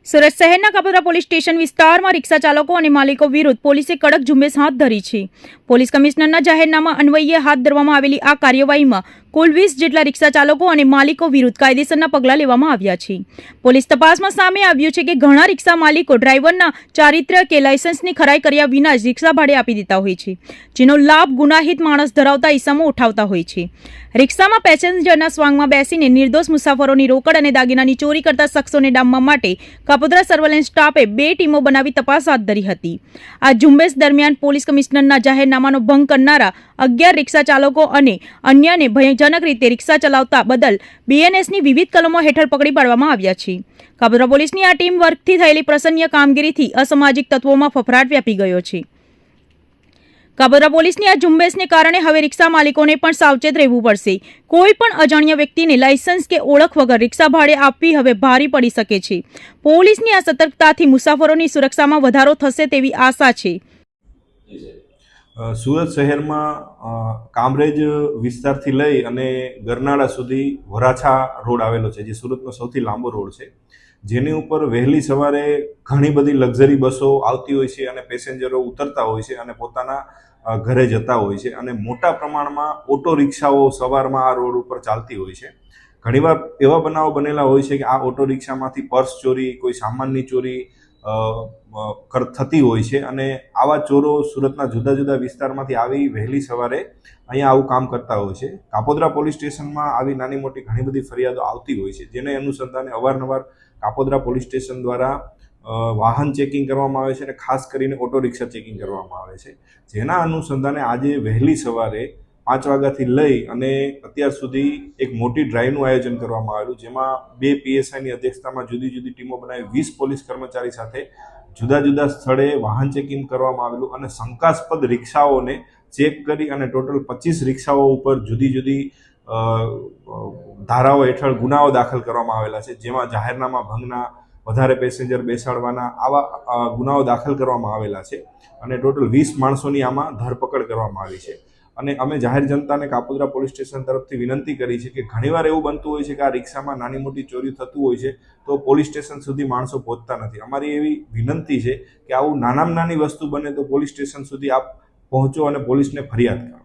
સુરત શહેરના Kapodra police station વિસ્તારમાં રિક્ષા ચાલકો અને માલિકો વિરુદ્ધ પોલીસે કડક ઝુંબેશ હાથ ધરી છે. પોલીસ કમિશનરના જાહેરનામા અન્વયે હાથ ધરવામાં આવેલી આ કાર્યવાહીમાં કુલ 20 જેટલા રિક્ષા ચાલકો અને માલિકો વિરુદ્ધ કાયદેસરના પગલાં લેવામાં આવ્યા છે. પોલીસ તપાસમાં સામે આવ્યું છે કે ઘણા રિક્ષા માલિકો ડ્રાઈવરના ચારિત્ર્ય કે લાયસન્સની ખરાઈ કર્યા વિના જ રિક્ષા ભાડે આપી દેતા હોય છે, જેનો લાભ ગુનાહિત માણસ ધરાવતા ઈસમો ઉઠાવતા હોય છે. રિક્ષામાં પેસેન્જરના સ્વાંગમાં બેસીને નિર્દોષ મુસાફરોની રોકડ અને દાગીનાની ચોરી કરતા શખ્સોને ડામવા માટે કાપોદ્રા સર્વેલન્સ સ્ટાફે 2 ટીમો બનાવી તપાસ હાથ ધરી હતી. આ ઝુંબેશ દરમિયાન પોલીસ કમિશનરના જાહેરનામાનો ભંગ કરનારા 11 રિક્ષા ચાલકો અને અન્યને ભયજનક રીતે રિક્ષા ચલાવતા બદલ બીએનએસની વિવિધ કલમો હેઠળ પકડી પાડવામાં આવ્યા છે. કાપોદ્રા પોલીસની આ ટીમ વર્કથી થયેલી પ્રશંસનીય કામગીરીથી અસામાજિક તત્વોમાં ફફડાટ વ્યાપી ગયો છે. કાપોદ્રા પોલીસની આ ઝુંબેશને કારણે હવે રિક્ષા માલિકોને પણ સાવચેત રહેવું પડશે. કોઈ પણ અજાણ્યા વ્યક્તિને લાયસન્સ કે ઓળખ વગર રિક્ષા ભાડે આપવી હવે ભારી પડી શકે છે. પોલીસની આ સતર્કતાથી મુસાફરોની સુરક્ષામાં વધારો થશે તેવી આશા છે. સુરત શહેરમાં કામરેજ વિસ્તારથી લઈ અને ગરનાળા સુધી વરાછા રોડ આવેલો છે, જે સુરતનો સૌથી લાંબો રોડ છે, જેની ઉપર વહેલી સવારે ઘણી બધી લક્ઝરી બસો આવતી હોય છે અને પેસેન્જરો ઉતરતા હોય છે અને પોતાના ઘરે જતા હોય છે, અને મોટા પ્રમાણમાં ઓટો રિક્ષાઓ સવારમાં આ રોડ ઉપર ચાલતી હોય છે. ઘણીવાર એવા બનાવો બનેલા હોય છે કે આ ઓટો રિક્ષામાંથી પર્સ ચોરી, કોઈ સામાનની ચોરી થતી હોય છે, અને આવા ચોરો સુરતના જુદા જુદા વિસ્તારમાંથી આવી વહેલી સવારે અહીંયા આવું કામ કરતા હોય છે. કાપોદ્રા પોલીસ સ્ટેશનમાં આવી નાની મોટી ઘણી બધી ફરિયાદો આવતી હોય છે, જેને અનુસંધાને અવારનવાર કાપોદ્રા પોલીસ સ્ટેશન દ્વારા વાહન ચેકિંગ કરવામાં આવે છે અને ખાસ કરીને ઓટો રિક્ષા ચેકિંગ કરવામાં આવે છે. જેના અનુસંધાને આજે વહેલી સવારે 5 વાગ્યાથી લઈ અને અત્યાર સુધી એક મોટી ડ્રાઈવનું આયોજન કરવામાં આવેલું, જેમાં 2 પીએસઆઈની અધ્યક્ષતામાં જુદી જુદી ટીમો બનાવી 20 પોલીસ કર્મચારી સાથે જુદા જુદા સ્થળે વાહન ચેકિંગ કરવામાં આવેલું અને શંકાસ્પદ રિક્ષાઓને ચેક કરી અને ટોટલ 25 રિક્ષાઓ ઉપર જુદી જુદી ધારાઓ હેઠળ ગુનાઓ દાખલ કરવામાં આવેલા છે, જેમાં જાહેરનામા ભંગના, વધારે પેસેન્જર બેસાડવાના આવા ગુનાઓ દાખલ કરવામાં આવેલા છે, અને ટોટલ 20 માણસોની આમાં ધરપકડ કરવામાં આવી છે. અને અમે જાહેર જનતાને કાપોદ્રા પોલીસ સ્ટેશન તરફથી વિનંતી કરી છે કે ઘણીવાર એવું બનતું હોય છે કે આ રિક્ષામાં નાની મોટી ચોરી થતું હોય છે તો પોલીસ સ્ટેશન સુધી માણસો પહોંચતા નથી. અમારી એવી વિનંતી છે કે આવું નાનામાં નાની વસ્તુ બને તો પોલીસ સ્ટેશન સુધી આપ પહોંચો અને પોલીસને ફરિયાદ કરો.